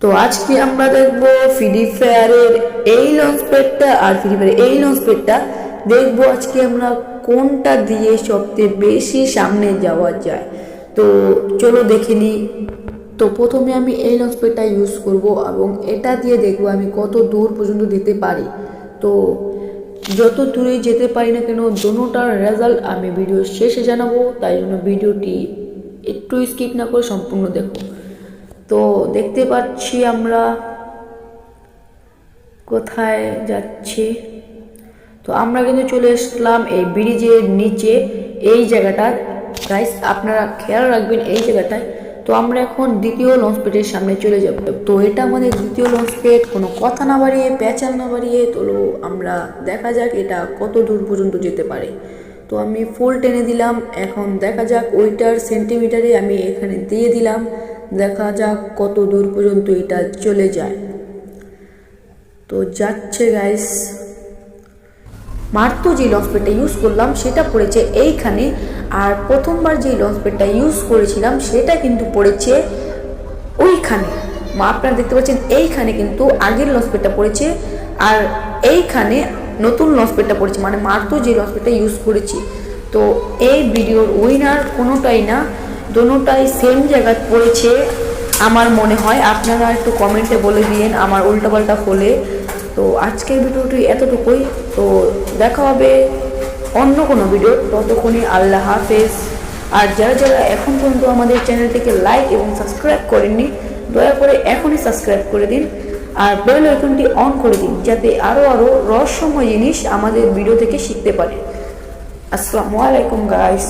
তো আজকে আমরা দেখবো ফ্রি ফায়ারের এই লঞ্চ প্যাডটা আর ফ্রি ফায়ারের এই লঞ্চ প্যাডটা দেখবো আজকে আমরা কোনটা দিয়ে সবচেয়ে বেশি সামনে যাওয়া যায়। তো চলো দেখে নিই। তো প্রথমে আমি এই লঞ্চ প্যাডটা ইউজ করব এবং এটা দিয়ে দেখবো আমি কত দূর পর্যন্ত যেতে পারি। তো যত দূরে যেতে পারি না কেন দোনোটার রেজাল্ট আমি ভিডিও শেষে জানাবো, তাই জন্য ভিডিওটি একটু স্কিপ না করে সম্পূর্ণ দেখো। তো দেখতে পাচ্ছি আমরা কোথায় যাচ্ছি। তো আমরা কিন্তু চলে আসলাম এই ব্রিজের নিচে এই জায়গাটা। গাইস আপনারা খেয়াল রাখবেন এই জায়গাটায়। তো আমরা এখন দ্বিতীয় লঞ্চ প্যাডের সামনে চলে যাব। তো এটা আমাদের দ্বিতীয় লঞ্চ প্যাড। কোনো কথা না বাড়িয়ে প্যাচাল না বাড়িয়ে তোলো আমরা দেখা যাক এটা কত দূর পর্যন্ত যেতে পারে। তো আমি ফুল টেনে দিলাম, এখন দেখা যাক ওইটার সেন্টিমিটারে আমি এখানে দিয়ে দিলাম, দেখা যাক কত দূর পর্যন্ত এটা চলে যায়। তো যাচ্ছে গাইস। মাত্র যে লঞ্চ প্যাডটা ইউজ করলাম সেটা পড়েছে এইখানে, আর প্রথমবার যে লঞ্চ প্যাডটা ইউজ করেছিলাম সেটা কিন্তু পড়েছে ওইখানে। আপনারা দেখতে পাচ্ছেন এইখানে কিন্তু আগের লঞ্চ প্যাডটা পড়েছে আর এইখানে নতুন লঞ্চ প্যাডটা পড়েছে, মানে মাত্র যে লঞ্চ প্যাডটা ইউজ করেছি। তো এই ভিডিওর উইনার কোনোটাই না, দোনোটাই সেম জায়গায় পড়েছে আমার মনে হয়। আপনারা একটু কমেন্টে বলে দিন আমার উল্টাপাল্টা হলে। তো আজকের ভিডিওটি এতটুকুই। তো দেখা হবে অন্য কোনো ভিডিও, ততক্ষণই আল্লাহ হাফেজ। আর যারা যারা এখন পর্যন্ত আমাদের চ্যানেলটিকে লাইক এবং সাবস্ক্রাইব করেননি দয়া করে এখনই সাবস্ক্রাইব করে দিন আর বেল আইকনটি অন করে দিন, যাতে আরও রহস্যময় জিনিস আমাদের ভিডিও থেকে শিখতে পারে। আসসালামু আলাইকুম গাইস।